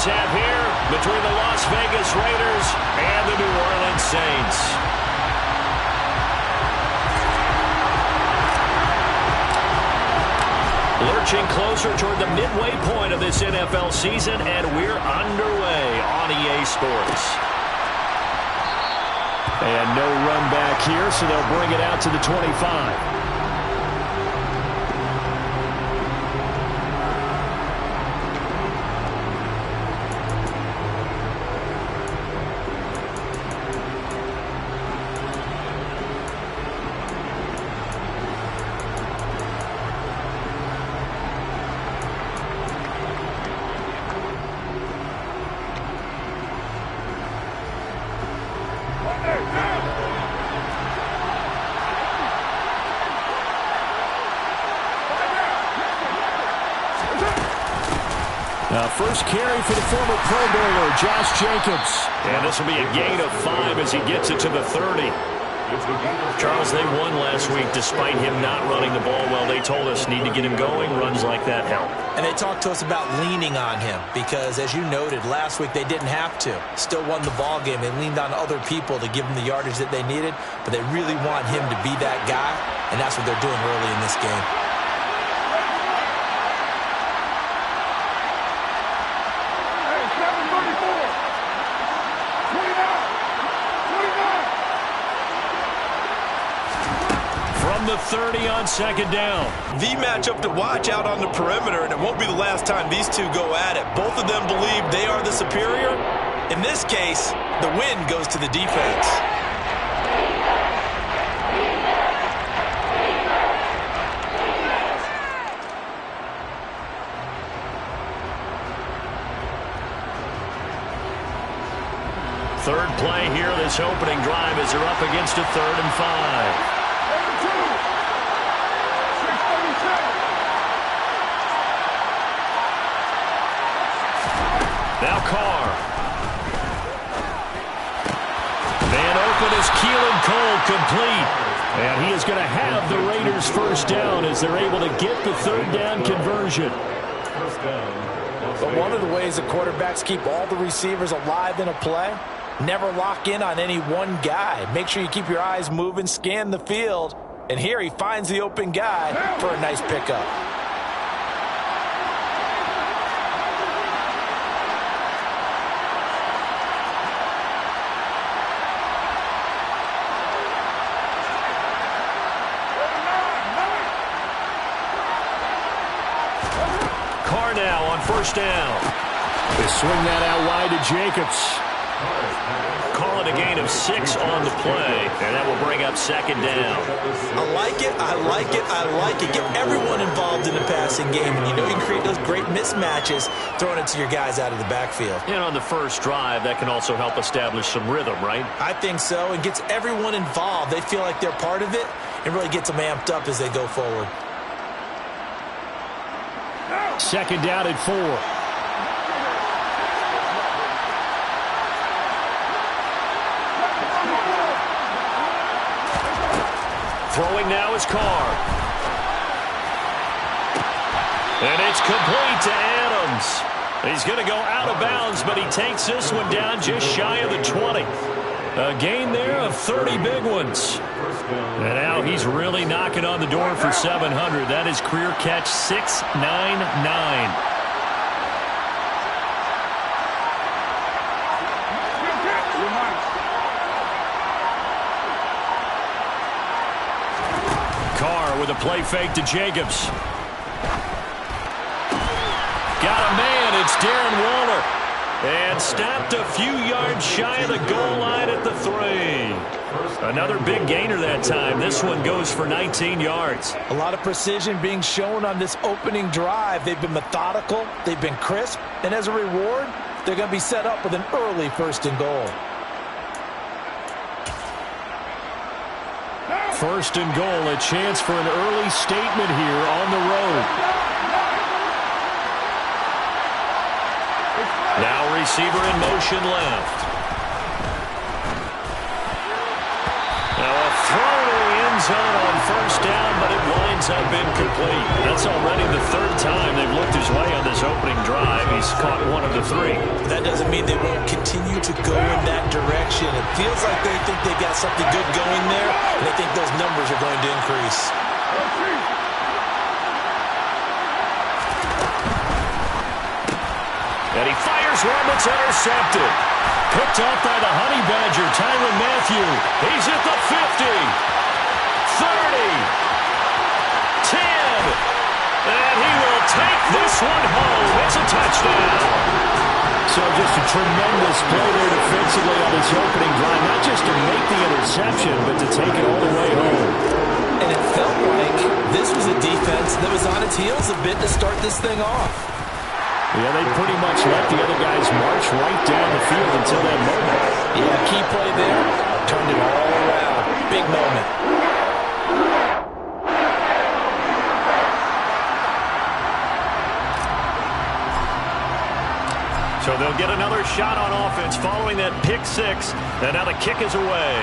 tap here between the Las Vegas Raiders and the New Orleans Saints. Lurching closer toward the midway point of this NFL season, and we're underway on EA Sports. And no run back here, so they'll bring it out to the 25. First carry for the former Pro Bowler, Josh Jacobs. And this will be a gain of 5 as he gets it to the 30. Charles, they won last week despite him not running the ball well. They told us need to get him going. Runs like that help. And they talked to us about leaning on him because, as you noted, last week they didn't have to. Still won the ball game. They leaned on other people to give them the yardage that they needed, but they really want him to be that guy, and that's what they're doing early in this game. The 30 on second down. The matchup to watch out on the perimeter, and it won't be the last time these two go at it. Both of them believe they are the superior. In this case, the win goes to the defense. Third play here, this opening drive as they're up against a 3rd and 5. Now Carr. Man open is Keelan Cole, complete. And he is going to have the Raiders first down as they're able to get the 3rd down conversion. But one of the ways that quarterbacks keep all the receivers alive in a play, never lock in on any one guy. Make sure you keep your eyes moving, scan the field. And here he finds the open guy for a nice pickup. Now on first down. They swing that out wide to Jacobs. Call it a gain of 6 on the play, and that will bring up second down. I like it, I like it, I like it. Get everyone involved in the passing game, and you know you can create those great mismatches throwing it to your guys out of the backfield. And on the first drive, that can also help establish some rhythm, right? I think so. It gets everyone involved. They feel like they're part of it and really gets them amped up as they go forward. Second down at 4. Throwing now is Carr. And it's complete to Adams. He's going to go out of bounds, but he takes this one down just shy of the 20. A gain there of 30 big ones. And now he's really knocking on the door for 700. That is career catch 699. Carr with a play fake to Jacobs. Got a man. It's Darren Waller. And stopped a few yards shy of the goal line at the 3. Another big gainer that time. This one goes for 19 yards. A lot of precision being shown on this opening drive. They've been methodical. They've been crisp. And as a reward, they're going to be set up with an early 1st and goal. 1st and goal, a chance for an early statement here on the road. Now receiver in motion left. Now a throw to the end zone on first down, but it winds up incomplete. That's already the 3rd time they've looked his way on this this opening drive. He's caught 1 of the 3. That doesn't mean they won't continue to go in that direction. It feels like they think they got something good going there, and they think those numbers are going to increase. And he fires one that's intercepted. Picked up by the Honey Badger, Tyrann Mathieu. He's at the 50, 30, 10, and he will take this one home. It's a touchdown. So just a tremendous play there defensively on his opening drive, not just to make the interception, but to take it all the way home. And it felt like this was a defense that was on its heels a bit to start this thing off. Yeah, they pretty much let the other guys march right down the field until that moment. Yeah, key play there, turned it all around. Big moment. So they'll get another shot on offense following that pick 6. And now the kick is away.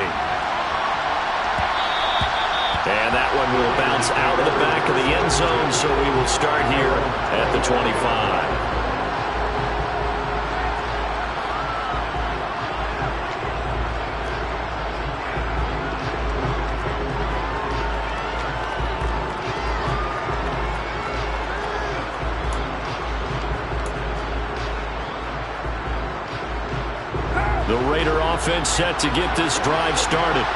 And that one will bounce out of the back of the end zone, so we will start here at the 25. The Raider offense set to get this drive started.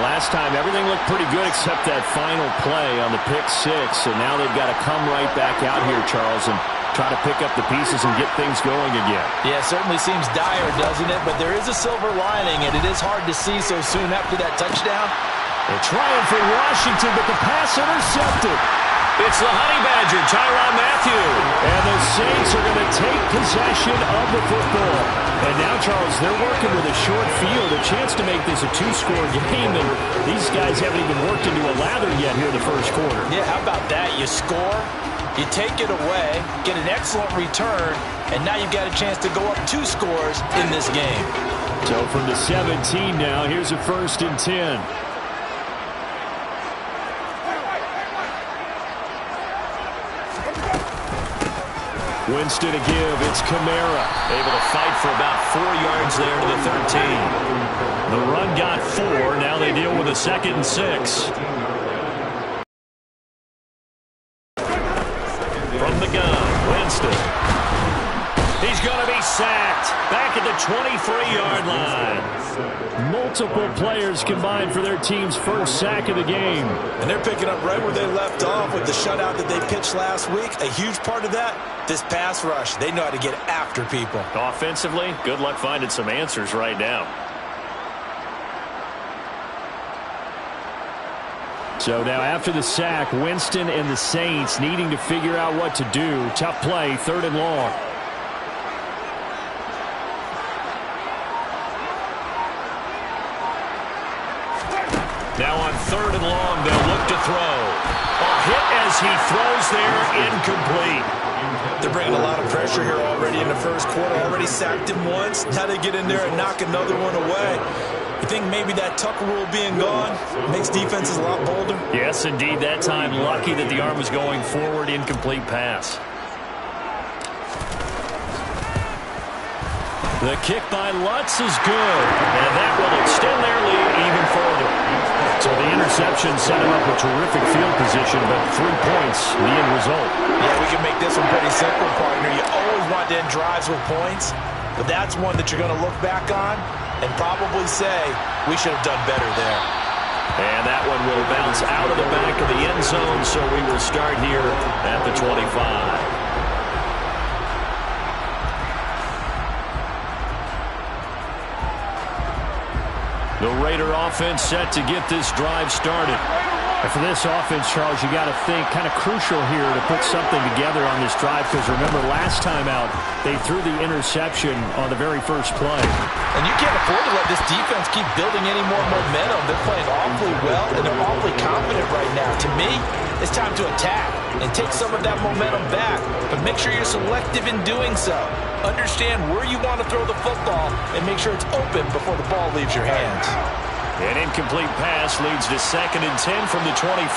Last time, everything looked pretty good except that final play on the pick 6. And now they've got to come right back out here, Charles, and try to pick up the pieces and get things going again. Yeah, it certainly seems dire, doesn't it? But there is a silver lining, and it is hard to see so soon after that touchdown. They're trying for Washington, but the pass intercepted. It's the Honey Badger, Tyrann Mathieu. And the Saints are going to take possession of the football. And now, Charles, they're working with a short field, a chance to make this a 2-score game. And these guys haven't even worked into a lather yet here in the first quarter. Yeah, how about that? You score, you take it away, get an excellent return, and now you've got a chance to go up 2 scores in this game. So from the 17 now, here's a 1st and 10. Winston to give. It's Kamara. Able to fight for about 4 yards there to the 13. The run got 4. Now they deal with a 2nd and 6. From the gun, Winston. He's going to be sacked. Back at the 23-yard line. Multiple players combined for their team's first sack of the game. And they're picking up right where they left off with the shutout that they pitched last week. A huge part of that, this pass rush. They know how to get after people. Offensively, good luck finding some answers right now. So now after the sack, Winston and the Saints needing to figure out what to do. Tough play, 3rd and long. Now on 3rd and long, they'll look to throw. A hit as he throws there, incomplete. They're bringing a lot of pressure here already in the first quarter. Already sacked him once. Now they get in there and knock another one away. You think maybe that Tucker rule being gone makes defenses a lot bolder? Yes, indeed. That time, lucky that the arm was going forward, incomplete pass. The kick by Lutz is good, and that will extend their lead even further. So the interception set him up with terrific field position, but 3 points, the end result. Yeah, we can make this one pretty simple, partner. You always want to end drives with points, but that's one that you're going to look back on and probably say, we should have done better there. And that one will bounce out of the back of the end zone, so we will start here at the 25. The Raider offense set to get this drive started. And for this offense, Charles, you got to think kind of crucial here to put something together on this drive, because remember last time out, they threw the interception on the very first play. And you can't afford to let this defense keep building any more momentum. They're playing awfully well, and they're awfully confident right now. To me, it's time to attack and take some of that momentum back, but make sure you're selective in doing so. Understand where you want to throw the football and make sure it's open before the ball leaves your hands. An incomplete pass leads to 2nd and 10 from the 25.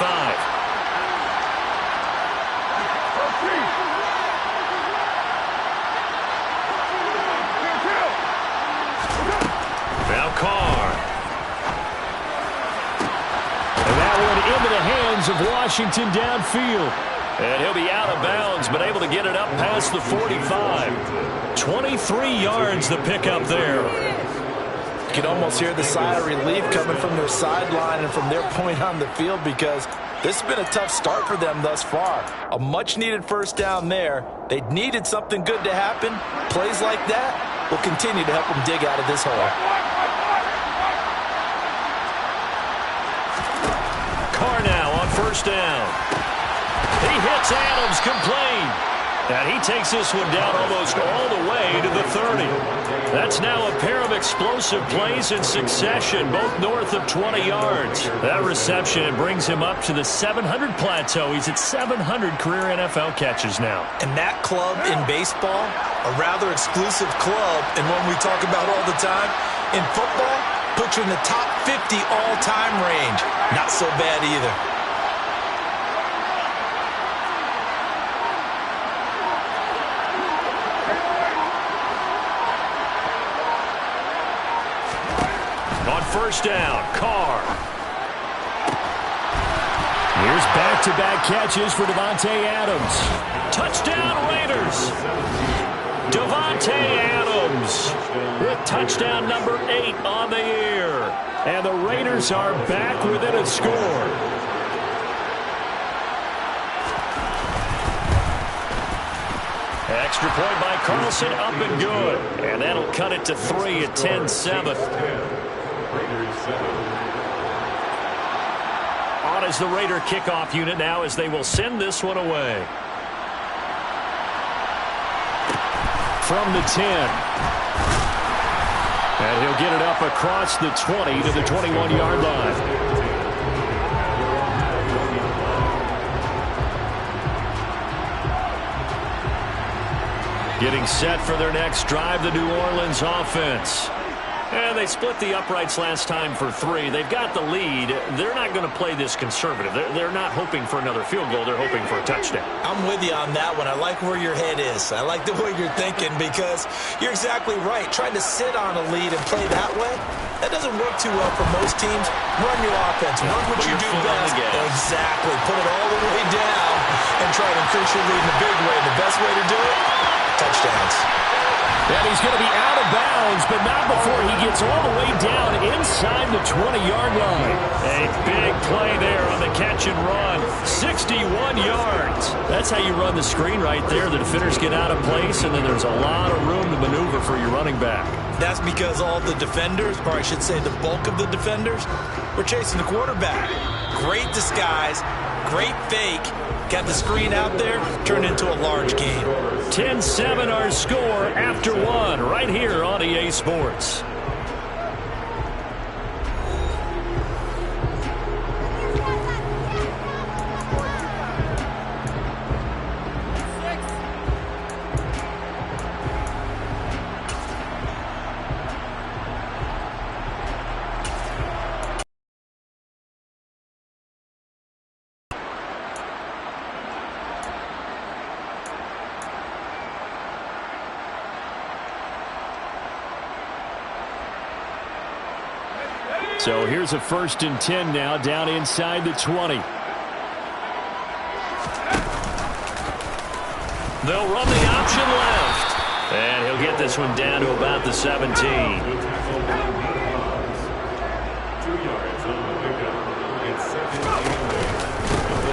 of Washington downfield. And he'll be out of bounds, but able to get it up past the 45. 23 yards the pickup there. You can almost hear the sigh of relief coming from their sideline and from their point on the field, because this has been a tough start for them thus far. A much-needed first down there. They needed something good to happen. Plays like that will continue to help them dig out of this hole. Carr now on first down. He hits Adams, complete. And he takes this one down almost all the way to the 30. That's now a pair of explosive plays in succession, both north of 20 yards. That reception brings him up to the 700 plateau. He's at 700 career NFL catches now. And that club in baseball, a rather exclusive club, and one we talk about all the time. In football, puts you in the top 50 all-time range. Not so bad either. On first down, Carr. Here's back-to-back catches for Davante Adams. Touchdown, Raiders. Davante Adams with touchdown number 8 on the year. And the Raiders are back within a score. Extra point by Carlson, up and good. And that'll cut it to 3 at 10-7. On is the Raider kickoff unit now, as they will send this one away. From the 10. And he'll get it up across the 20 to the 21-yard line. Getting set for their next drive, the New Orleans offense. And they split the uprights last time for 3. They've got the lead. They're not going to play this conservative. They're not hoping for another field goal. They're hoping for a touchdown. I'm with you on that one. I like where your head is. I like the way you're thinking, because you're exactly right. Trying to sit on a lead and play that way, that doesn't work too well for most teams. Run your offense. Run what you do best. Exactly. Put it all the way down and try to increase your lead in a big way. The best way to do it, touchdowns. And he's going to be out of bounds, but not before he gets all the way down inside the 20-yard line. A big play there on the catch and run. 61 yards. That's how you run the screen right there. The defenders get out of place, and then there's a lot of room to maneuver for your running back. That's because all the defenders, or I should say the bulk of the defenders, were chasing the quarterback. Great disguise, great fake. Got the screen out there, turned into a large game. 10-7 our score after 1 right here on EA Sports. So here's a 1st and 10 now, down inside the 20. They'll run the option left. And he'll get this one down to about the 17.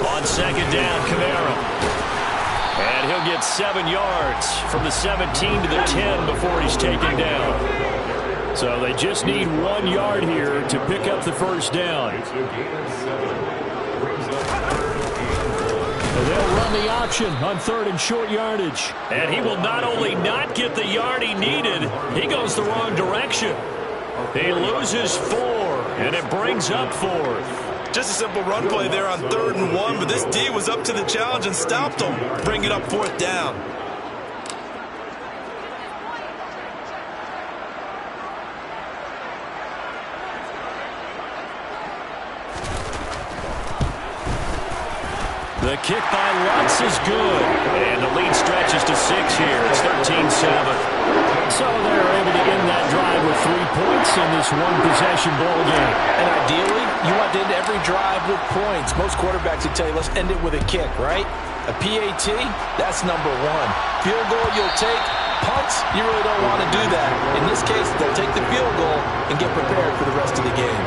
On 2nd down, Kamara. And he'll get 7 yards from the 17 to the 10 before he's taken down. So they just need 1 yard here to pick up the first down. They'll run the option on 3rd and short yardage. And he will not only not get the yard he needed, he goes the wrong direction. He loses 4, and it brings up 4th. Just a simple run play there on 3rd and 1, but this D was up to the challenge and stopped him. Bring it up 4th down. The kick by Lutz is good. And the lead stretches to 6 here. It's 13-7. So they're able to end that drive with 3 points in this one-possession ball game. And ideally, you want to end every drive with points. Most quarterbacks would tell you, let's end it with a kick, right? A PAT, that's number one. Field goal, you'll take. Punts, you really don't want to do that. In this case, they'll take the field goal and get prepared for the rest of the game.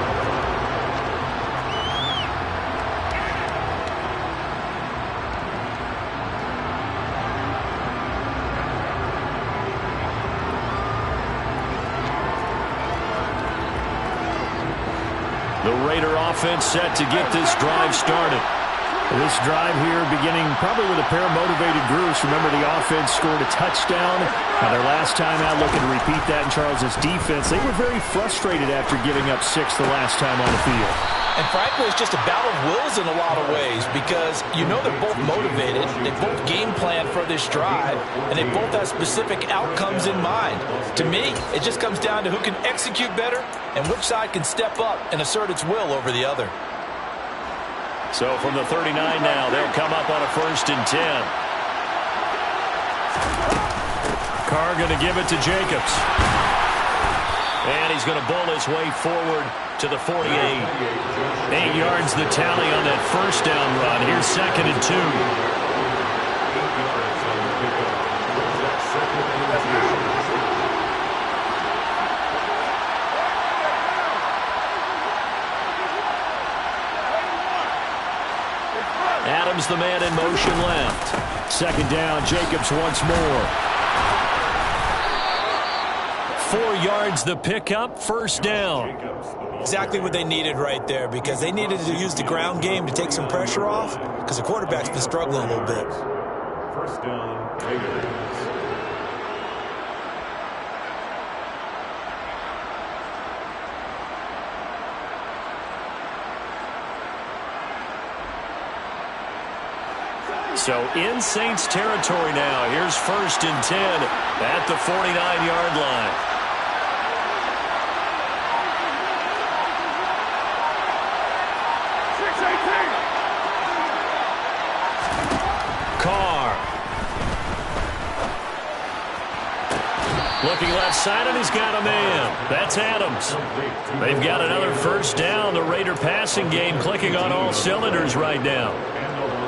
The Raider offense set to get this drive started. This drive here beginning probably with a pair of motivated groups. Remember, the offense scored a touchdown. Now, their last time out, looking to repeat that in Charles's defense. They were very frustrated after giving up 6 the last time on the field. And frankly, it's just a battle of wills in a lot of ways because you know they're both motivated. They both game plan for this drive, and they both have specific outcomes in mind. To me, it just comes down to who can execute better and which side can step up and assert its will over the other. So from the 39 now, they'll come up on a 1st and 10. Carr going to give it to Jacobs. And he's going to bowl his way forward to the 48. 8 yards the tally on that 1st down run. Here's 2nd and 2. Adams, the man in motion left. 2nd down, Jacobs once more. 4 yards the pickup, 1st down. Exactly what they needed right there because they needed to use the ground game to take some pressure off because the quarterback's been struggling a little bit. 1st down, Raiders. So in Saints territory now. Here's 1st and 10 at the 49-yard line. Carr. Looking left side, and he's got a man. That's Adams. They've got another 1st down. The Raider passing game clicking on all cylinders right now.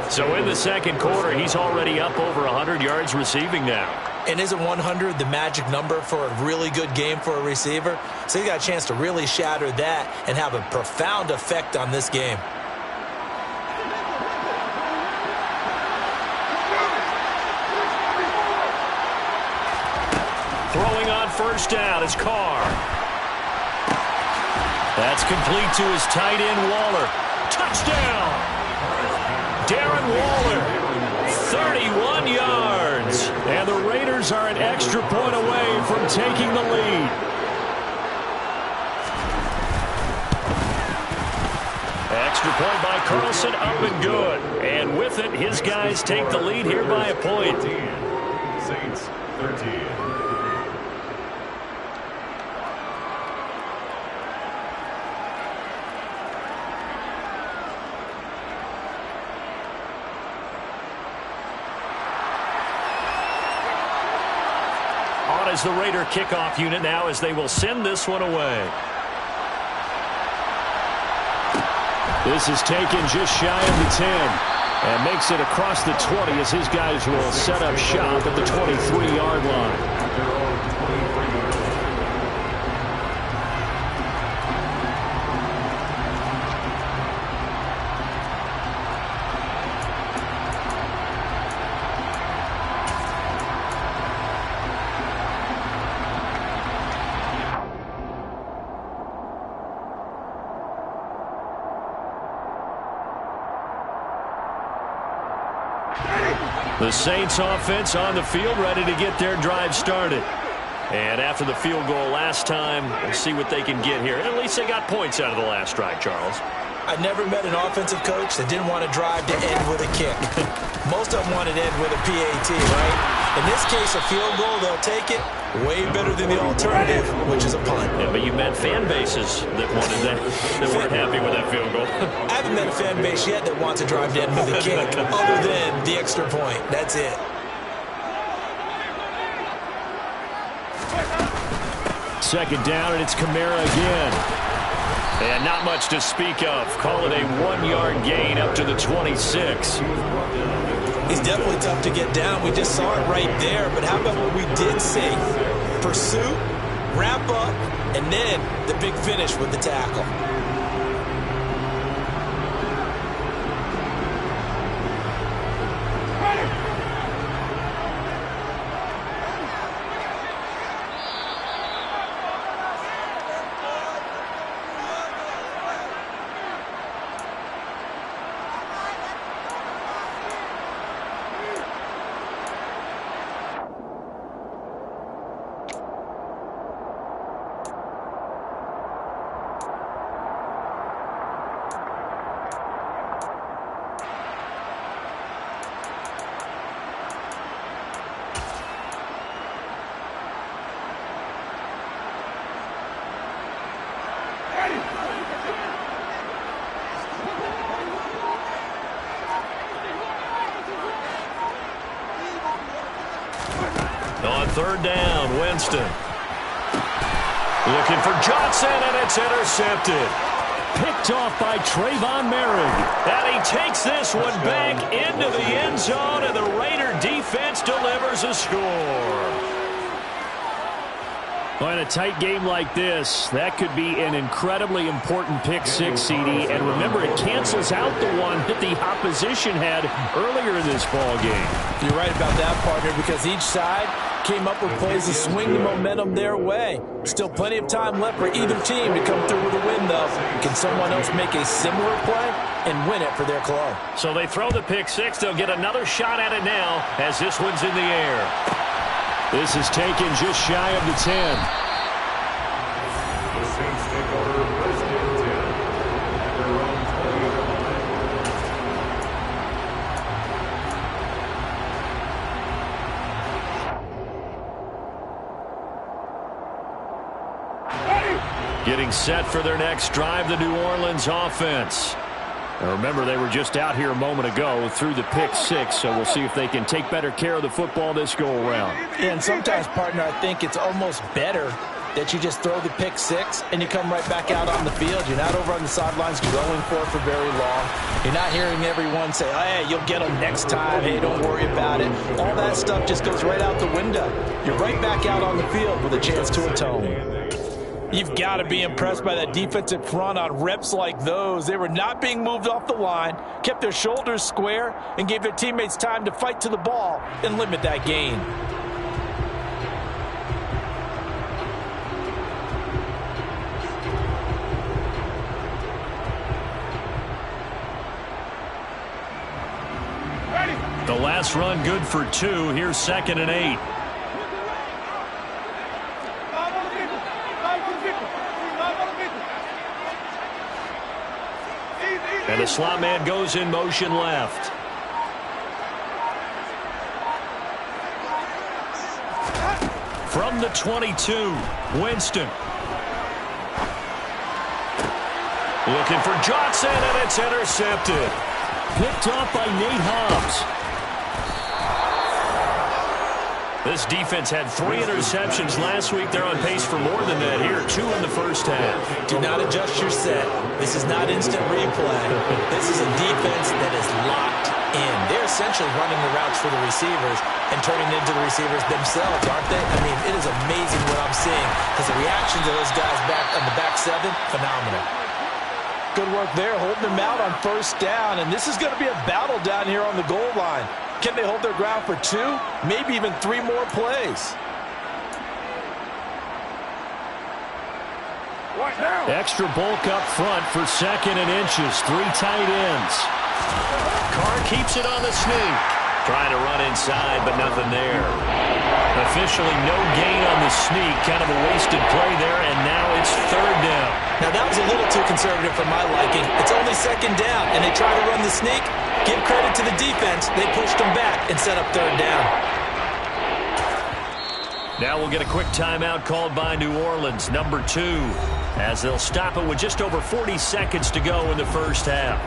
So in the 2nd quarter, he's already up over 100 yards receiving now. And isn't 100 the magic number for a really good game for a receiver? So he got a chance to really shatter that and have a profound effect on this game. Throwing on 1st down is Carr. That's complete to his tight end, Waller. Touchdown! Darren Waller, 31 yards. And the Raiders are an extra point away from taking the lead. Extra point by Carlson, up and good. And with it, his guys take the lead here by a point. Saints 13. As the Raider kickoff unit now as they will send this one away. This is taken just shy of the 10 and makes it across the 20 as his guys will set up shop at the 23-yard line. The Saints offense on the field, ready to get their drive started. And after the field goal last time, we'll see what they can get here. At least they got points out of the last drive, Charles. I never met an offensive coach that didn't want to drive to end with a kick. Most of them wanted to end with a PAT, right? In this case, a field goal, they'll take it. Way better than the alternative, which is a punt. Yeah, but you met fan bases that wanted that, that weren't happy with that field goal. I haven't met a fan base yet that wants to drive to end with a kick, other than the extra point. That's it. second down, and it's Kamara again. And not much to speak of. Call it a 1-yard gain up to the 26. He's definitely tough to get down. We just saw it right there. But how about what we did see? Pursuit, wrap up, and then the big finish with the tackle. On third down, Winston. Looking for Johnson, and it's intercepted. Picked off by Trayvon Merrick. And he takes this one back into the end zone, and the Raider defense delivers a score. Well, in a tight game like this, that could be an incredibly important pick six, CD. And remember, it cancels out the one that the opposition had earlier in this ball game. You're right about that, partner, because each side came up with plays to swing the momentum their way. Still plenty of time left for either team to come through with a win, though. Can someone else make a similar play and win it for their club? So they throw the pick six. They'll get another shot at it now as this one's in the air. This is taken just shy of the 10. The Saints take over first and 10 at their own 20. Getting set for their next drive, the New Orleans offense. Now remember, they were just out here a moment ago through the pick six, so we'll see if they can take better care of the football this go-around. Yeah, and sometimes, partner, I think it's almost better that you just throw the pick six and you come right back out on the field. You're not over on the sidelines growing for it for very long. You're not hearing everyone say, hey, you'll get them next time. Hey, don't worry about it. All that stuff just goes right out the window. You're right back out on the field with a chance to atone. You've got to be impressed by that defensive front on reps like those. They were not being moved off the line, kept their shoulders square, and gave their teammates time to fight to the ball and limit that gain. The last run good for 2. Here's 2nd and 8. And the slot man goes in motion left. From the 22, Winston. Looking for Johnson, and it's intercepted. Picked off by Nate Hobbs. This defense had 3 interceptions last week. They're on pace for more than that here. 2 in the first half. Do not adjust your set. This is not instant replay. This is a defense that is locked in. They're essentially running the routes for the receivers and turning it into the receivers themselves, aren't they? I mean, it is amazing what I'm seeing because the reactions of those guys back on the back 7, phenomenal. Good work there, holding them out on first down. And this is going to be a battle down here on the goal line. Can they hold their ground for 2, maybe even 3 more plays? Extra bulk up front for 2nd and inches. 3 tight ends. Carr keeps it on the sneak. Trying to run inside, but nothing there. Officially no gain on the sneak. Kind of a wasted play there, and now it's 3rd down. Now, that was a little too conservative for my liking. It's only 2nd down, and they try to run the sneak. Give credit to the defense. They pushed them back and set up 3rd down. Now we'll get a quick timeout called by New Orleans, number 2, as they'll stop it with just over 40 seconds to go in the first half.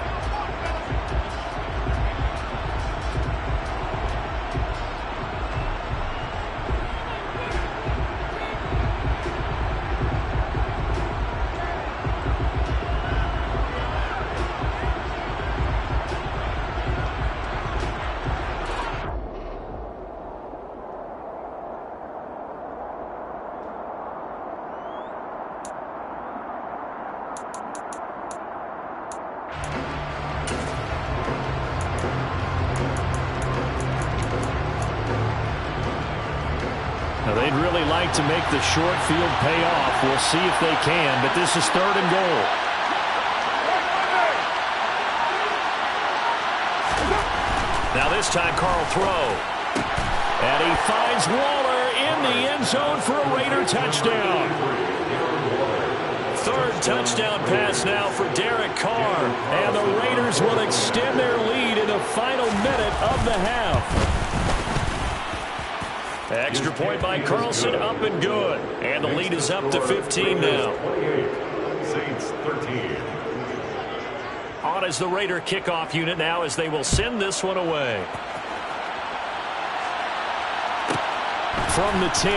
Now, they'd really like to make the short field pay off. We'll see if they can, but this is 3rd and goal. Now this time, Carl throw. And he finds Waller in the end zone for a Raider touchdown. 3rd touchdown pass now for Derek Carr. And the Raiders will extend their lead in the final minute of the half. Extra point by Carlson, up and good. And the lead is up to 15 now. Saints 13. On as the Raider kickoff unit now as they will send this one away. From the 10.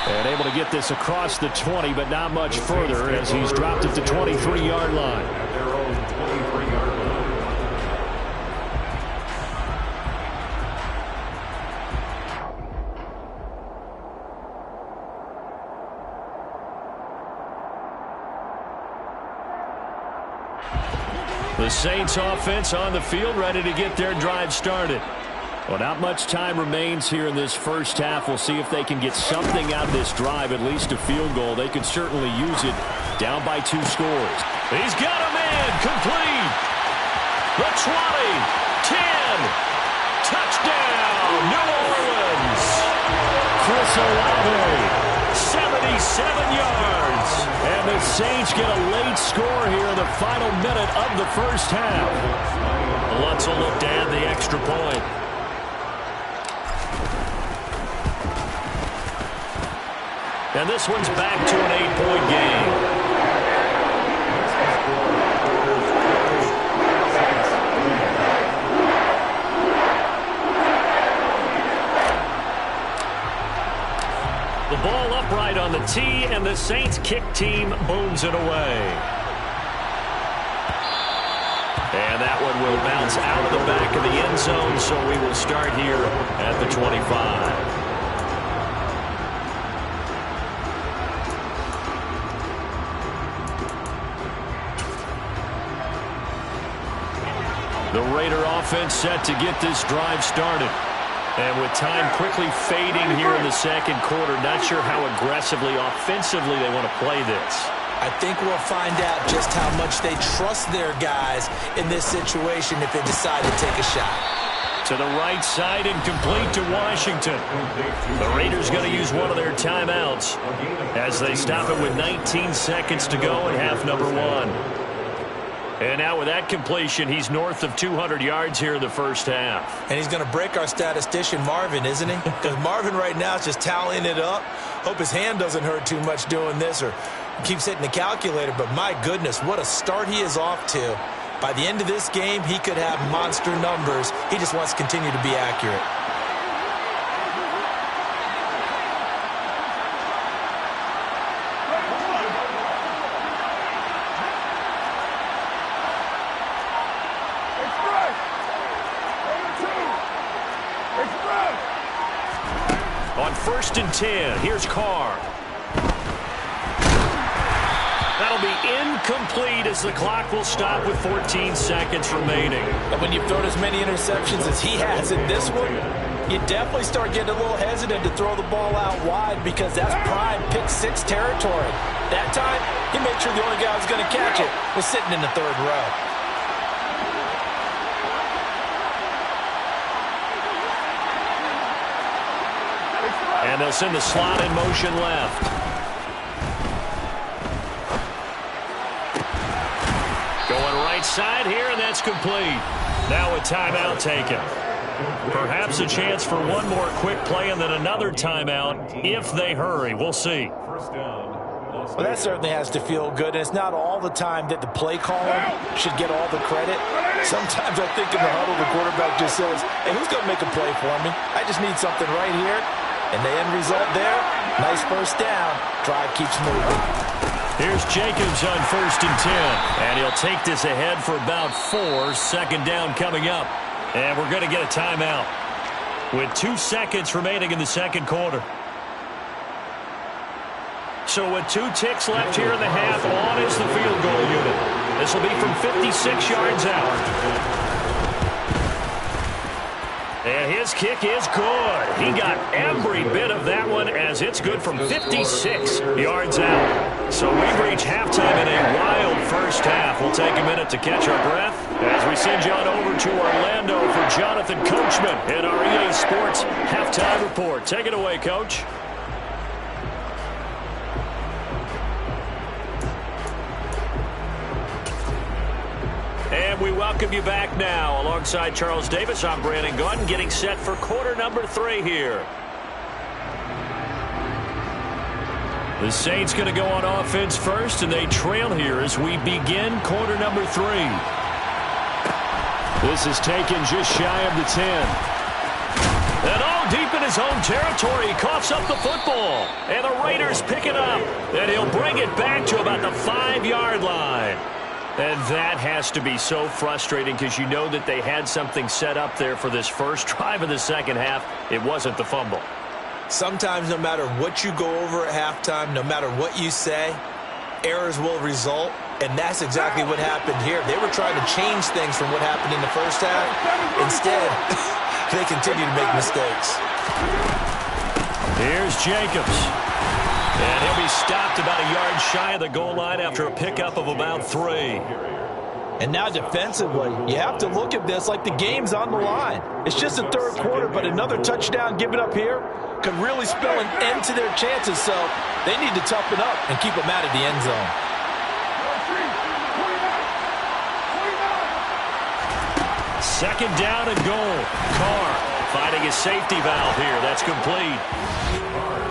And able to get this across the 20, but not much further as he's dropped it to 23-yard line. At their own 23-yard line. The Saints offense on the field, ready to get their drive started. Well, not much time remains here in this first half. We'll see if they can get something out of this drive, at least a field goal. They could certainly use it, down by 2 scores. He's got a man, complete. The 20, 10, touchdown, New Orleans. Chris Olave, 77 yards. And the Saints get a late score here in the final minute of the first half. Lutz will look to add the extra point. And this one's back to an 8-point game. The ball upright on the tee, and the Saints kick team booms it away. And that one will bounce out of the back of the end zone, so we will start here at the 25. The Raider offense set to get this drive started. And with time quickly fading here in the second quarter, not sure how aggressively, offensively they want to play this. I think we'll find out just how much they trust their guys in this situation if they decide to take a shot. To the right side and complete to Washington. The Raiders going to use one of their timeouts as they stop it with 19 seconds to go in half number 1. And now with that completion, he's north of 200 yards here in the first half. And he's going to break our statistician Marvin, isn't he? Because Marvin right now is just tallying it up. Hope his hand doesn't hurt too much doing this or keeps hitting the calculator. But my goodness, what a start he is off to. By the end of this game, he could have monster numbers. He just wants to continue to be accurate. On 1st and 10, here's Carr. That'll be incomplete as the clock will stop with 14 seconds remaining. And when you've thrown as many interceptions as he has in this one, you definitely start getting a little hesitant to throw the ball out wide because that's prime pick 6 territory. That time, he made sure the only guy who was going to catch it was sitting in the 3rd row. And they'll send the slot in motion left. Going right side here, and that's complete. Now a timeout taken. Perhaps a chance for one more quick play and then another timeout if they hurry. We'll see. First down. Well, that certainly has to feel good, and it's not all the time that the play caller should get all the credit. Sometimes I think in the huddle, the quarterback just says, hey, who's going to make a play for me? I just need something right here. And the end result there, nice first down. Drive keeps moving. Here's Jacobs on 1st and 10. And he'll take this ahead for about 4. 2nd down coming up. And we're going to get a timeout with 2 seconds remaining in the second quarter. So with 2 ticks left here in the half, on is the field goal unit. This will be from 56 yards out. And his kick is good. He got every bit of that one as it's good from 56 yards out. So we've reached halftime in a wild first half. We'll take a minute to catch our breath as we send you on over to Orlando for Jonathan Coachman in our EA Sports Halftime Report. Take it away, Coach. And we welcome you back now. Alongside Charles Davis, I'm Brandon Gunn, getting set for quarter number 3 here. The Saints going to go on offense first, and they trail here as we begin quarter number 3. This is taken just shy of the 10. And all deep in his own territory, he coughs up the football. And the Raiders pick it up. And he'll bring it back to about the 5-yard line. And that has to be so frustrating because you know that they had something set up there for this first drive of the second half. It wasn't the fumble. Sometimes no matter what you go over at halftime, no matter what you say, errors will result. And that's exactly what happened here. They were trying to change things from what happened in the first half. Instead, they continue to make mistakes. Here's Jacobs. And he'll be stopped about a yard shy of the goal line after a pickup of about 3. And now defensively, you have to look at this like the game's on the line. It's just the third quarter, but another touchdown given up here could really spell an end to their chances. So they need to toughen up and keep them out of the end zone. Second down and goal. Carr finding his safety valve here. That's complete.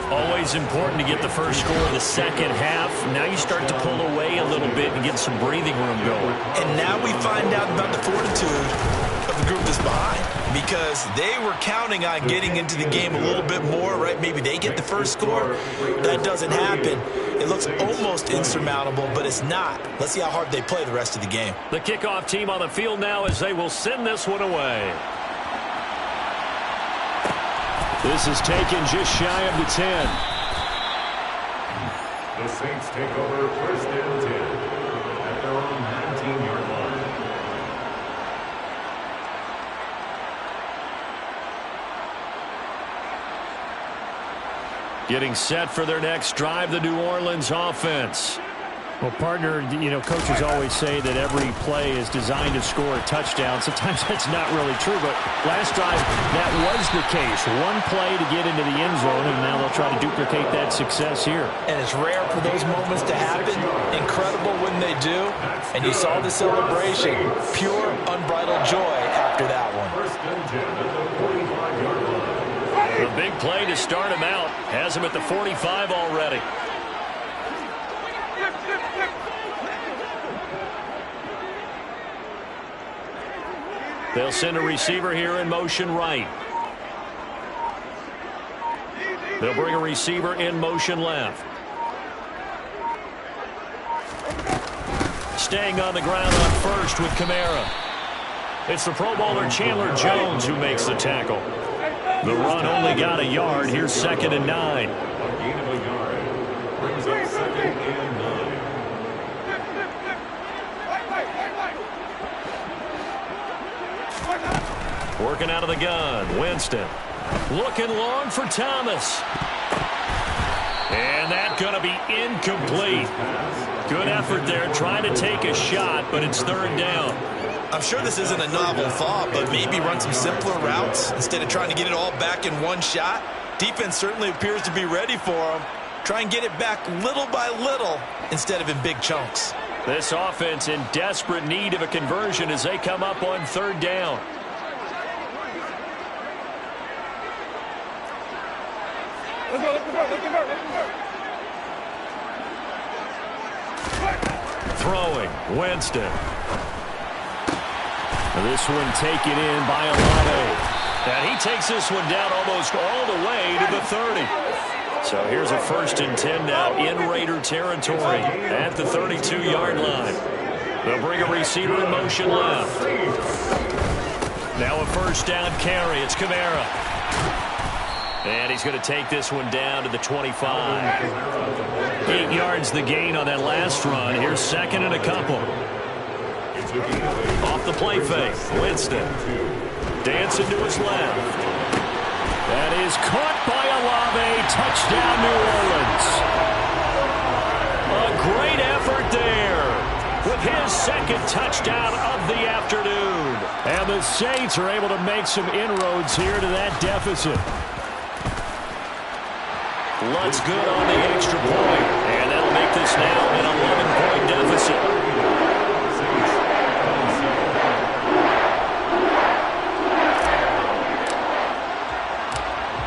Always important to get the first score of the second half. Now you start to pull away a little bit and get some breathing room going. And now we find out about the fortitude of the group that's behind, because they were counting on getting into the game a little bit more, right? Maybe they get the first score. That doesn't happen. It looks almost insurmountable, but it's not. Let's see how hard they play the rest of the game. The kickoff team on the field now as they will send this one away. This is taken just shy of the 10. The Saints take over first and 10 at their own 19-yard line. Getting set for their next drive, the New Orleans offense. Well, partner, you know, coaches always say that every play is designed to score a touchdown. Sometimes that's not really true, but last drive, that was the case. One play to get into the end zone, and now they'll try to duplicate that success here. And it's rare for those moments to happen. Incredible when they do. And you saw the celebration. Pure, unbridled joy after that one. First and 10 at the 45-yard line. The big play to start him out has him at the 45 already. They'll send a receiver here in motion right. They'll bring a receiver in motion left. Staying on the ground on first with Kamara. It's the Pro Bowler Chandler Jones who makes the tackle. The run only got a yard. Here's 2nd and 9. A gain of a yard brings up 2nd and 9. Working out of the gun, Winston. Looking long for Thomas. And that's going to be incomplete. Good effort there, trying to take a shot, but it's 3rd down. I'm sure this isn't a novel thought, but maybe run some simpler routes instead of trying to get it all back in one shot. Defense certainly appears to be ready for them. Try and get it back little by little instead of in big chunks. This offense in desperate need of a conversion as they come up on 3rd down. Throwing, Winston. This one taken in by Olave. And he takes this one down almost all the way to the 30. So here's a 1st and 10 now in Raider territory at the 32-yard line. They'll bring a receiver in motion left. Now a 1st down carry. It's Kamara. And he's going to take this one down to the 25. 8 yards the gain on that last run. Here's 2nd and a couple. Off the play fake, Winston. Dancing to his left. That is caught by Olave. Touchdown, New Orleans. A great effort there with his second touchdown of the afternoon. And the Saints are able to make some inroads here to that deficit. Lutz good on the extra point. And that'll make this now an 11-point deficit.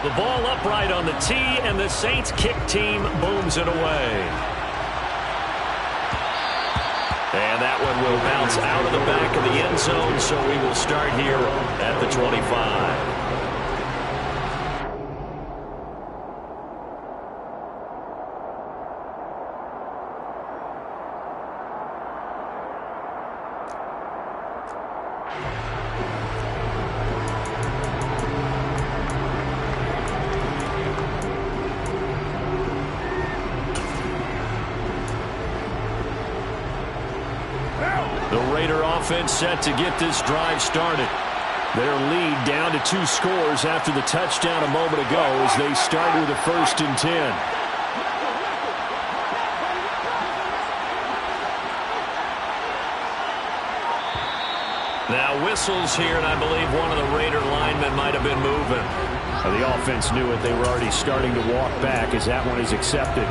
The ball upright on the tee, and the Saints kick team booms it away. And that one will bounce out of the back of the end zone, so we will start here at the 25. Offense set to get this drive started. Their lead down to 2 scores after the touchdown a moment ago as they start with a 1st and 10. Now whistles here, and I believe one of the Raider linemen might have been moving. The offense knew it. They were already starting to walk back as that one is accepted.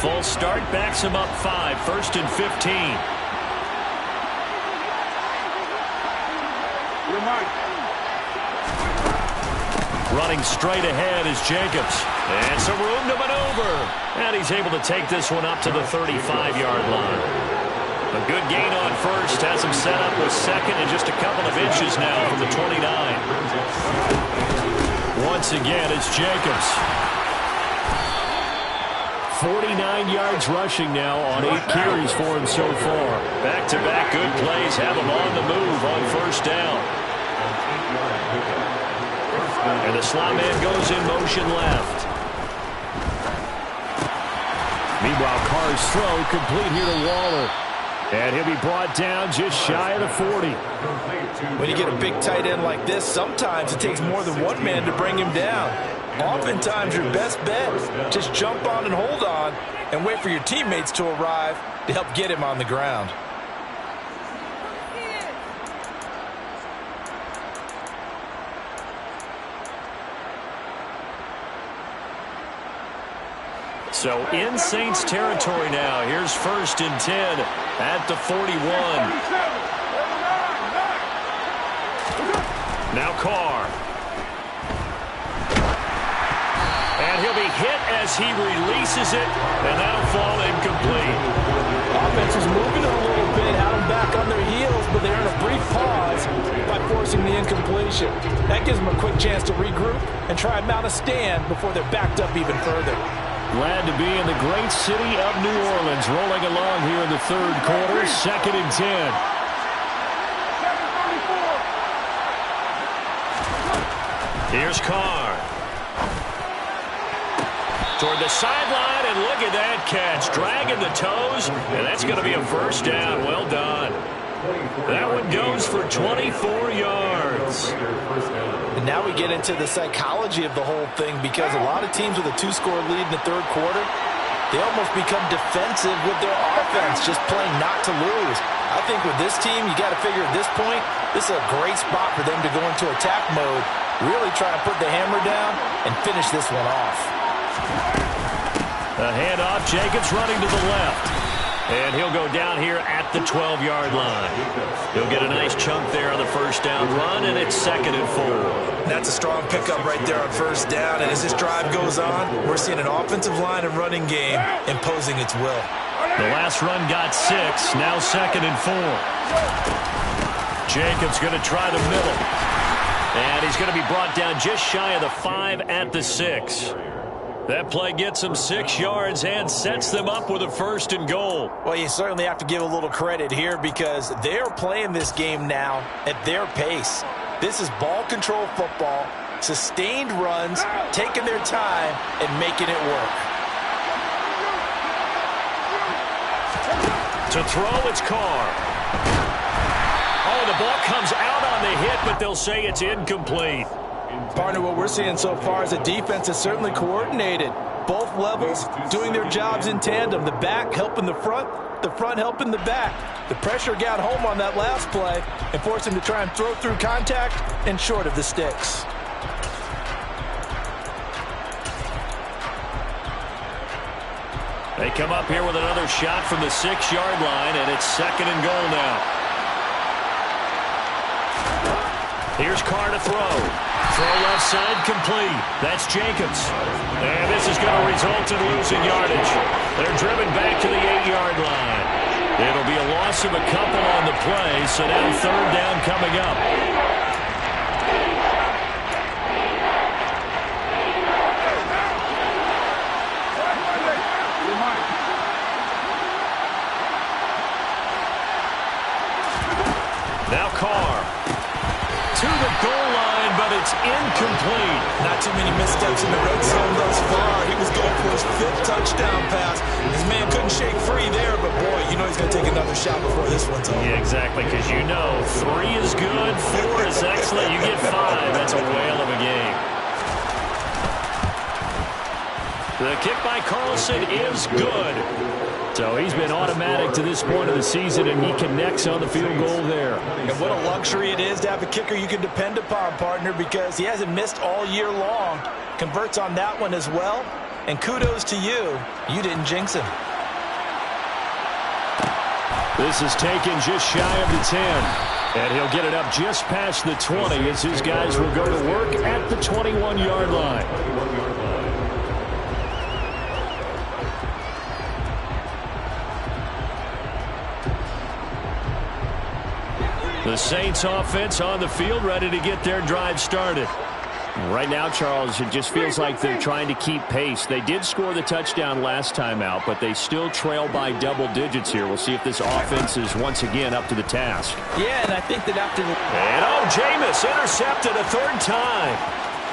Full start backs him up 5. 1st and 15. Running straight ahead is Jacobs. And some room to maneuver. And he's able to take this one up to the 35-yard line. A good gain on 1st. Has him set up with 2nd and just a couple of inches now from the 29. Once again, it's Jacobs. 49 yards rushing now on 8 carries for him so far. Back-to-back good plays have him on the move on 1st down. And the slot man goes in motion left. Meanwhile, Carr's throw complete here to Waller. And he'll be brought down just shy of the 40. When you get a big tight end like this, sometimes it takes more than one man to bring him down. Oftentimes, your best bet, just jump on and hold on and wait for your teammates to arrive to help get him on the ground. So in Saints territory now. Here's 1st and 10 at the 41. Now Carr. And he'll be hit as he releases it, and that'll fall incomplete. Offense is moving a little bit, had them back on their heels, but they're in a brief pause by forcing the incompletion. That gives them a quick chance to regroup and try and mount a stand before they're backed up even further. Glad to be in the great city of New Orleans, rolling along here in the 3rd quarter, 2nd and 10. Here's Carr. Toward the sideline, and look at that catch. Dragging the toes, and that's going to be a 1st down. Well done. That one goes for 24 yards. And now we get into the psychology of the whole thing, because a lot of teams with a 2-score lead in the 3rd quarter, they almost become defensive with their offense, just playing not to lose. I think with this team, you got to figure at this point, this is a great spot for them to go into attack mode, really try to put the hammer down and finish this one off. A handoff, Jacobs running to the left. And he'll go down here at the 12-yard line. He'll get a nice chunk there on the 1st down run, and it's 2nd and 4. That's a strong pickup right there on 1st down, and as this drive goes on, we're seeing an offensive line and running game imposing its will. The last run got 6, now 2nd and 4. Jacobs going to try the middle. And he's going to be brought down just shy of the 5 at the 6. That play gets them 6 yards and sets them up with a 1st and goal. Well, you certainly have to give a little credit here, because they're playing this game now at their pace. This is ball control football. Sustained runs, taking their time, and making it work. To throw, it's Carr. Oh, the ball comes out on the hit, but they'll say it's incomplete. Partner, what we're seeing so far is the defense is certainly coordinated. Both levels doing their jobs in tandem. The back helping the front helping the back. The pressure got home on that last play and forced him to try and throw through contact and short of the sticks. They come up here with another shot from the 6-yard line, and it's 2nd and goal now. Here's Carr to throw. Throw left side, complete. That's Jacobs. And this is going to result in losing yardage. They're driven back to the 8-yard line. It'll be a loss of a couple on the play, so now 3rd down coming up. Now Carr to the goal line, but it's incomplete. Not too many missteps in the red zone thus far. He was going for his 5th touchdown pass. His man couldn't shake free there, but boy, you know he's going to take another shot before this one's over. Yeah, exactly, because you know 3 is good, 4 is excellent. You get 5. That's a whale of a game. The kick by Carlson is good. So he's been automatic to this point of the season, and he connects on the field goal there. And what a luxury it is to have a kicker you can depend upon, partner, because he hasn't missed all year long. Converts on that one as well. And kudos to you. You didn't jinx him. This is taken just shy of the 10. And he'll get it up just past the 20 as his guys will go to work at the 21-yard line. The Saints offense on the field, ready to get their drive started. Right now, Charles, it just feels like they're trying to keep pace. They did score the touchdown last time out, but they still trail by double digits here. We'll see if this offense is once again up to the task. Yeah, and I think that after the... And Jameis intercepted a 3rd time.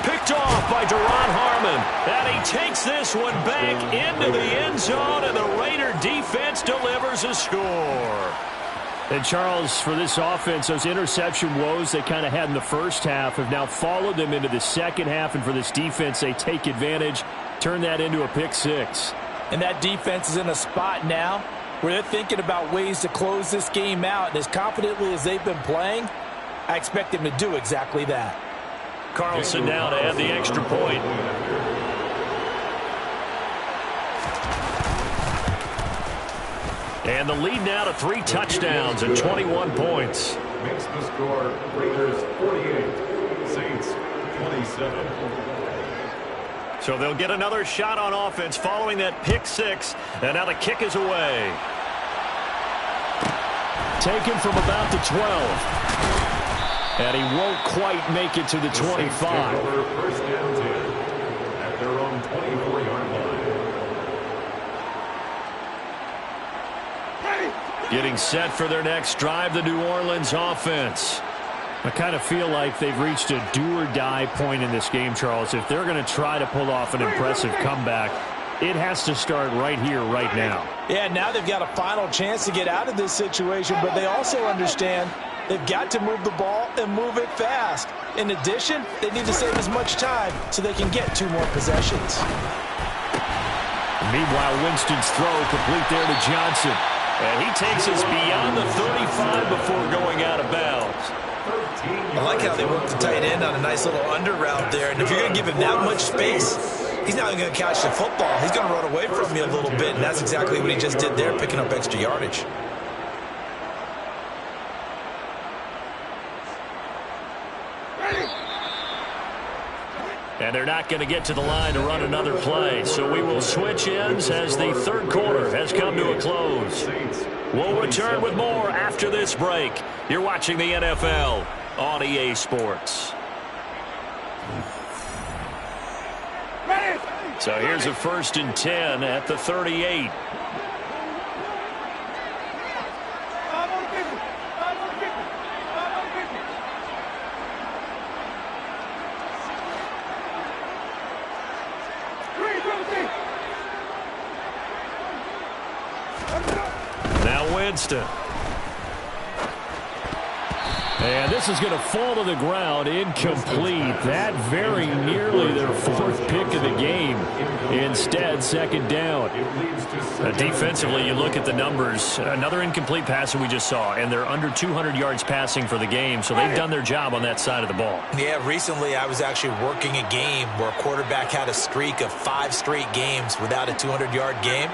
Picked off by Duron Harmon. And he takes this one back into the end zone, and the Raider defense delivers a score. And, Charles, for this offense, those interception woes they kind of had in the first half have now followed them into the second half. And for this defense, they take advantage, turn that into a pick 6. And that defense is in a spot now where they're thinking about ways to close this game out. And as confidently as they've been playing, I expect them to do exactly that. Carlson now to add the extra point. And the lead now to 3 touchdowns and 21 points. Makes the score Raiders 48, Saints 27. So they'll get another shot on offense following that pick 6. And now the kick is away. Taken from about the 12. And he won't quite make it to the 25. Over 1st down 10 at their own 24-yard line. Getting set for their next drive, the New Orleans offense. I kind of feel like they've reached a do-or-die point in this game, Charles. If they're going to try to pull off an impressive comeback, it has to start right here, right now. Yeah, now they've got a final chance to get out of this situation, but they also understand they've got to move the ball and move it fast. In addition, they need to save as much time so they can get 2 more possessions. Meanwhile, Winston's throw complete there to Johnson. And he takes us beyond the 35 before going out of bounds. I like how they work the tight end on a nice little under route there. And if you're going to give him that much space, he's not even going to catch the football. He's going to run away from you a little bit, and that's exactly what he just did there, picking up extra yardage. And they're not going to get to the line to run another play. So we will switch ends as the 3rd quarter has come to a close. We'll return with more after this break. You're watching the NFL on EA Sports. So here's a 1st and 10 at the 38. Now Winston. And this is going to fall to the ground, incomplete. That very nearly their fourth pick of the game. Instead, second down. Defensively, you look at the numbers. Another incomplete pass that we just saw, and they're under 200 yards passing for the game, so they've done their job on that side of the ball. Yeah, recently I was actually working a game where a quarterback had a streak of 5 straight games without a 200-yard game.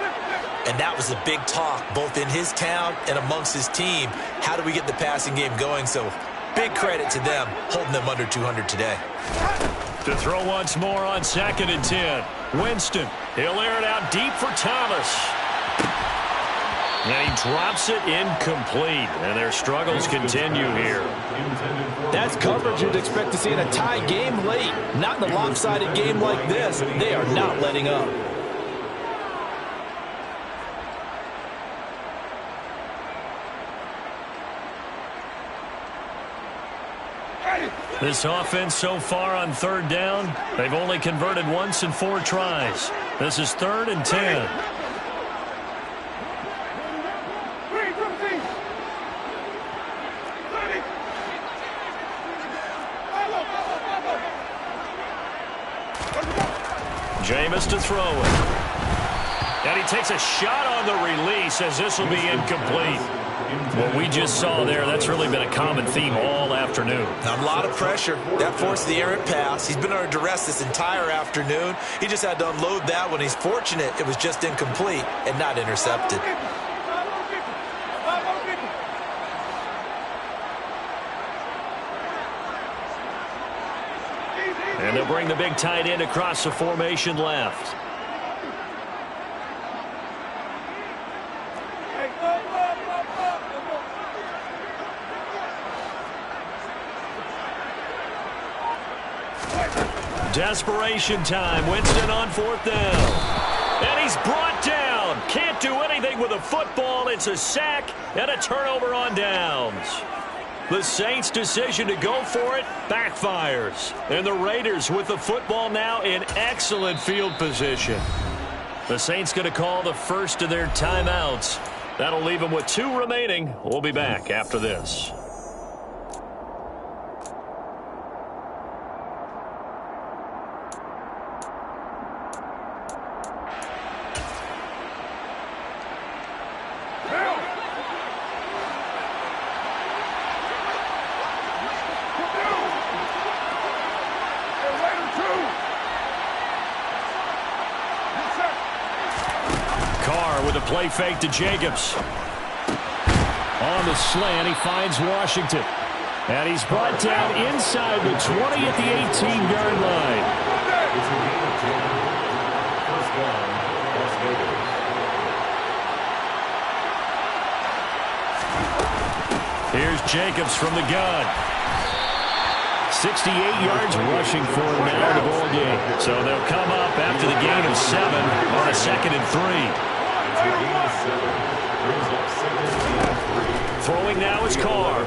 And that was a big talk, both in his town and amongst his team. How do we get the passing game going? So big credit to them, holding them under 200 today. To throw once more on 2nd and 10. Winston, he'll air it out deep for Thomas. And he drops it incomplete. And their struggles continue here. That's coverage you'd expect to see in a tie game late. Not in a lopsided game like this. They are not letting up. This offense so far on 3rd down, they've only converted once in 4 tries. This is 3rd and 10. Jameis to throw it. And he takes a shot on the release as this will be incomplete. What we just saw there, that's really been a common theme all afternoon. A lot of pressure. That forced the errant pass. He's been under duress this entire afternoon. He just had to unload that one. He's fortunate it was just incomplete and not intercepted. And they'll bring the big tight end across the formation left. Desperation time. Winston on 4th down. And he's brought down. Can't do anything with a football. It's a sack and a turnover on downs. The Saints' decision to go for it backfires. And the Raiders with the football now in excellent field position. The Saints going to call the first of their timeouts. That'll leave them with 2 remaining. We'll be back after this. Play fake to Jacobs. On the slant, he finds Washington. And he's brought down inside the 20 at the 18-yard line. Here's Jacobs from the gun. 68 yards rushing for him now in the ball game. So they'll come up after the gain of 7 on a 2nd and 3. Throwing now is Carr.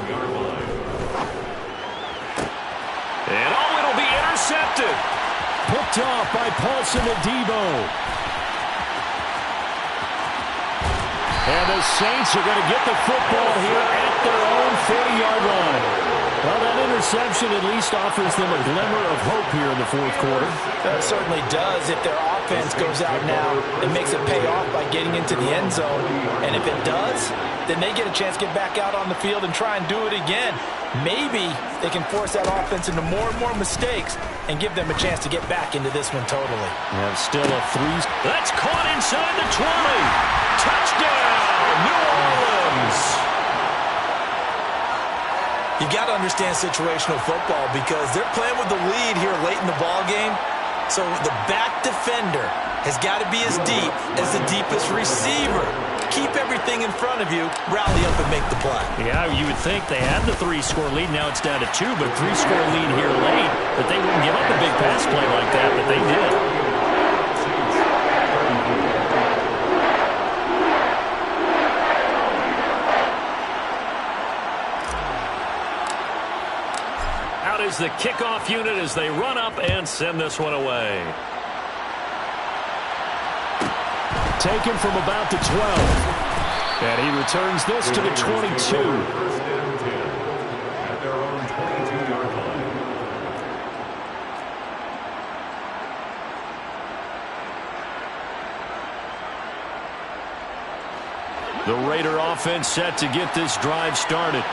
And it'll be intercepted. Picked off by Paulson Adebo. And the Saints are going to get the football here at their own 40-yard line. Well, that interception at least offers them a glimmer of hope here in the 4th quarter. It certainly does. If their offense goes out now and makes it pay off by getting into the end zone, and if it does, then they get a chance to get back out on the field and try and do it again. Maybe they can force that offense into more and more mistakes and give them a chance to get back into this one totally. Yeah, still a 3. That's caught inside the 20. Touchdown, New Orleans. You got to understand situational football because they're playing with the lead here late in the ball game. So the back defender has got to be as deep as the deepest receiver. Keep everything in front of you, rally up and make the play. Yeah, you would think they had the 3-score lead. Now it's down to 2, but 3-score lead here late. But they wouldn't give up a big pass play like that, but they did. Is the kickoff unit as they run up and send this one away. taken from about the 12. And he returns this to the 22. First and 10 at their own 22-yard line. The Raider offense set to get this drive started.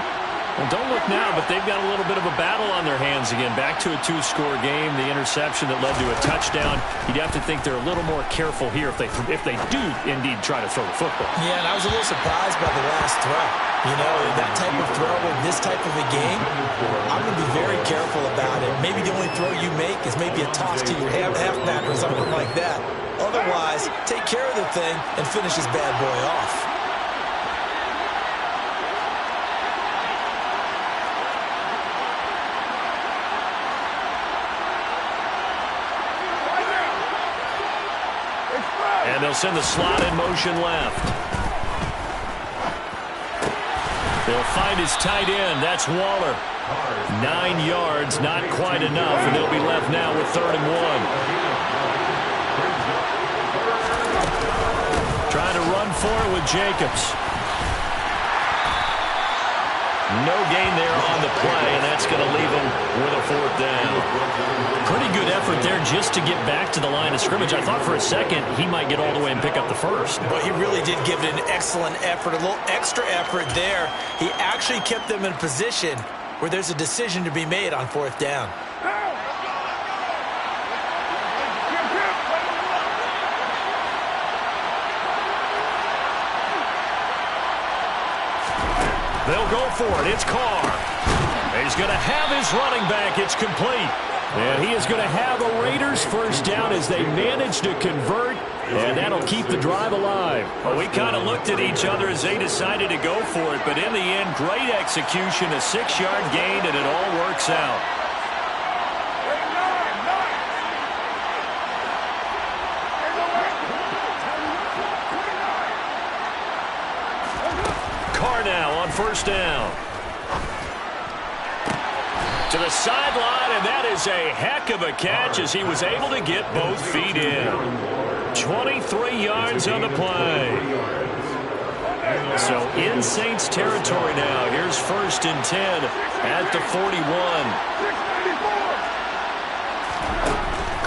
Well, don't look now, but they've got a little bit of a battle on their hands again. Back to a two-score game. The interception that led to a touchdown. You'd have to think they're a little more careful here if they do indeed try to throw the football. Yeah, and I was a little surprised by the last throw. You know, that type of throw in this type of a game, I'm going to be very careful about it. Maybe the only throw you make is maybe a toss to your halfback or something like that. Otherwise, take care of the thing and finish this bad boy off. And they'll send the slot in motion left. They'll find his tight end. That's Waller. 9 yards, not quite enough, and they'll be left now with 3rd and 1. Trying to run for it with Jacobs. No gain there on the play, and that's going to leave him with a 4th down. Pretty good effort there just to get back to the line of scrimmage. I thought for a second he might get all the way and pick up the first. But he really did give it an excellent effort, a little extra effort there. He actually kept them in a position where there's a decision to be made on 4th down. They'll go for it. It's Carr. He's going to have his running back. It's complete. And he is going to have a Raiders first down as they manage to convert, and that'll keep the drive alive. Well, we kind of looked at each other as they decided to go for it, but in the end, great execution, a 6-yard gain, and it all works out. Carr now on first down. To the sideline, and that is a heck of a catch as he was able to get both feet in. 23 yards on the play. So in Saints territory now. Here's 1st and 10 at the 41.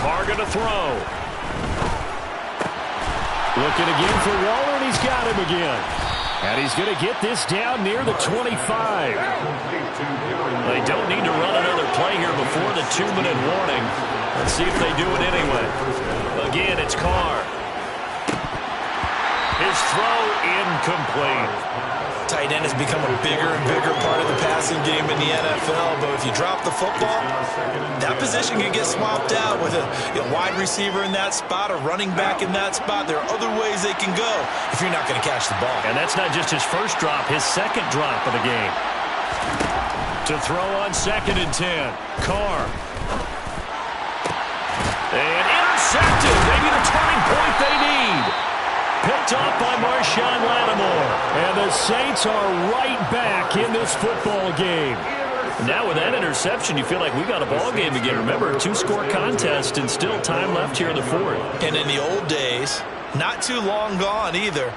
Carr going to throw. Looking again for Waller, and he's got him again. And he's going to get this down near the 25. They don't need to run another play here before the 2-minute warning. Let's see if they do it anyway. Again, it's Carr. His throw incomplete. Tight end has become a bigger and bigger part of the passing game in the NFL, but if you drop the football, that position can get swapped out with a wide receiver in that spot, a running back in that spot. There are other ways they can go if you're not going to catch the ball. And that's not just his first drop, his second drop of the game. To throw on 2nd and 10, Carr. And intercepted, maybe the turning point they need. Picked off by Marshawn Lattimore. And the Saints are right back in this football game. Now with that interception, you feel like we got a ball game again. Remember, a 2-score contest and still time left here in the 4th. And in the old days, not too long gone either,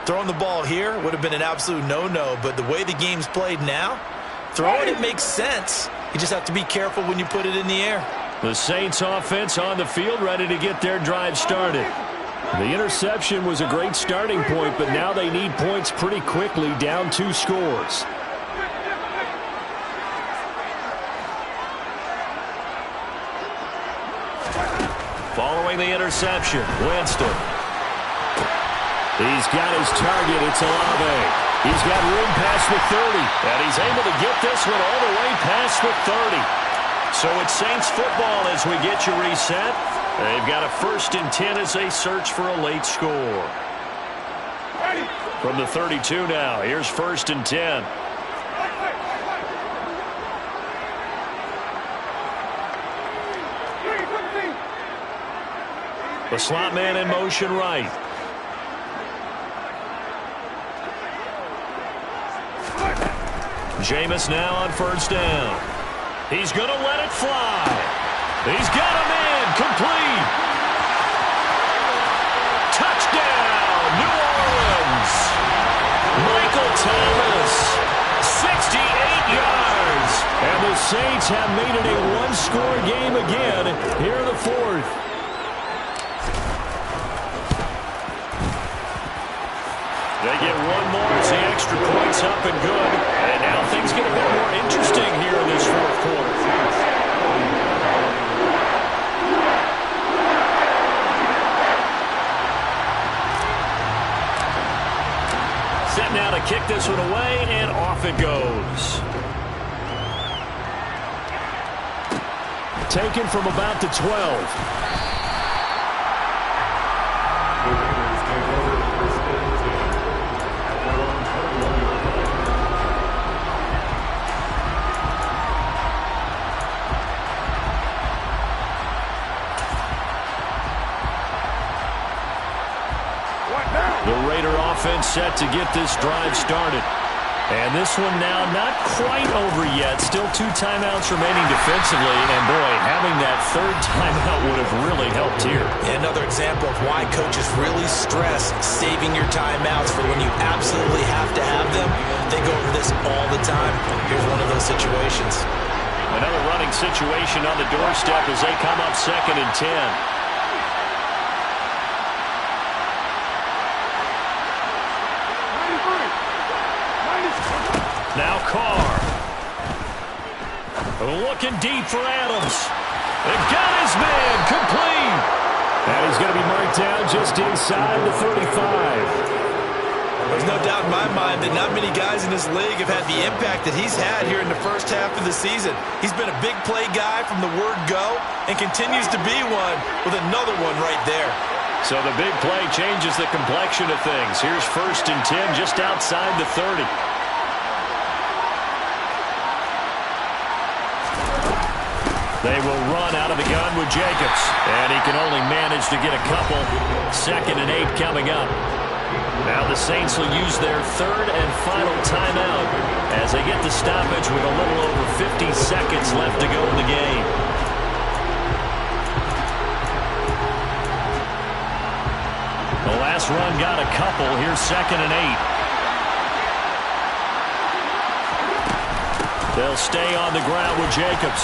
throwing the ball here would have been an absolute no-no. But the way the game's played now, throwing it makes sense. You just have to be careful when you put it in the air. The Saints offense on the field ready to get their drive started. The interception was a great starting point, but now they need points pretty quickly, down 2 scores. Following the interception, Winston. He's got his target. It's Olave. He's got room past the 30, and he's able to get this one all the way past the 30. So it's Saints football as we get you reset. They've got a 1st and 10 as they search for a late score. From the 32 now, here's 1st and 10. The slot man in motion right. Jameis now on first down. He's going to let it fly. He's got a man complete. Touchdown. Saints have made it a one-score game again here in the fourth. They get one more as the extra point's up and good. And now things get a bit more interesting here in this fourth quarter. Set now to kick this one away, and off it goes. Taken from about the 12. The Raider offense set to get this drive started. And this one now not quite over yet. Still 2 timeouts remaining defensively. And, boy, having that third timeout would have really helped here. Another example of why coaches really stress saving your timeouts for when you absolutely have to have them. They go over this all the time. Here's one of those situations. Another running situation on the doorstep as they come up 2nd and 10. Now Carr. Looking deep for Adams. And got his man complete. And he's going to be marked down just inside the 35. There's no doubt in my mind that not many guys in this league have had the impact that he's had here in the first half of the season. He's been a big play guy from the word go and continues to be one with another one right there. So the big play changes the complexion of things. Here's 1st and 10 just outside the 30. They will run out of the gun with Jacobs. And he can only manage to get a couple. 2nd and 8 coming up. Now the Saints will use their 3rd and final timeout as they get the stoppage with a little over 50 seconds left to go in the game. The last run got a couple. Here's 2nd and 8. They'll stay on the ground with Jacobs.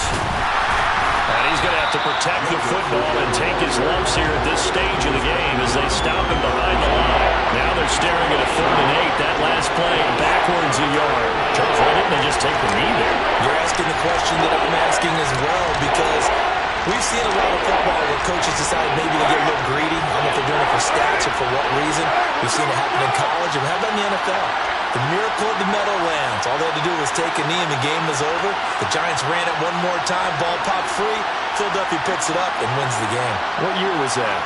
And he's going to have to protect the football and take his lumps here at this stage of the game as they stop him behind the line. Now they're staring at a 3rd and 8. That last play backwards a yard. Charles, why didn't they just take the knee there? You're asking the question that I'm asking as well, because we've seen a lot of football where coaches decide maybe to get a little greedy. I don't know if they're doing it for stats or for what reason. We've seen it happen in college, and how about in the NFL? The miracle of the Meadowlands. All they had to do was take a knee and the game was over. The Giants ran it one more time. Ball popped free. Philadelphia picks it up and wins the game. What year was that?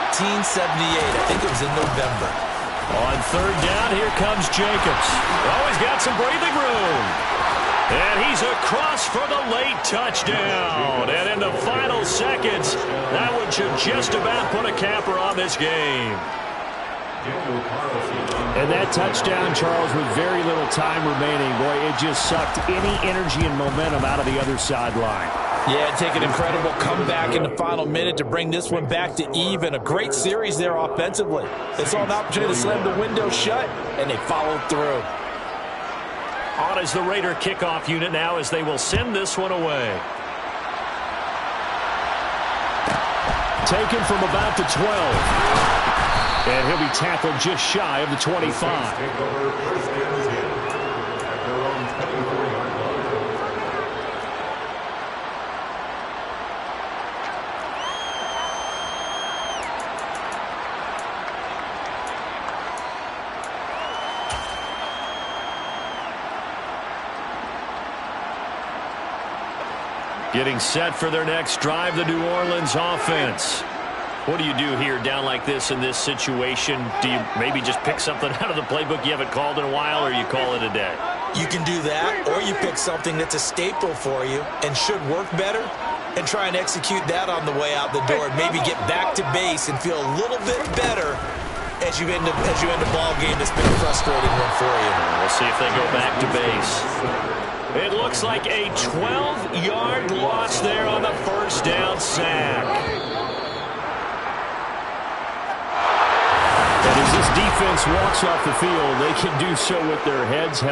1978. I think it was in November. On 3rd down, here comes Jacobs. Oh, he's got some breathing room. And he's across for the late touchdown. And in the final seconds, that one should just about put a capper on this game. And that touchdown, Charles, with very little time remaining, boy, it just sucked any energy and momentum out of the other sideline. Yeah, take an incredible comeback in the final minute to bring this one back to even. A great series there offensively. They saw an opportunity to slam the window shut, and they followed through. On is the Raider kickoff unit now as they will send this one away. Taken from about the 12. And he'll be tackled just shy of the 25. Getting set for their next drive, the New Orleans offense. What do you do here down like this in this situation? Do you maybe just pick something out of the playbook you haven't called in a while, or you call it a day? You can do that, or you pick something that's a staple for you and should work better and try and execute that on the way out the door and maybe get back to base and feel a little bit better as you end a ball game that's been a frustrating one for you. We'll see if they go back to base. It looks like a 12-yard loss there on the 1st down sack. And as this defense walks off the field, they can do so with their heads held.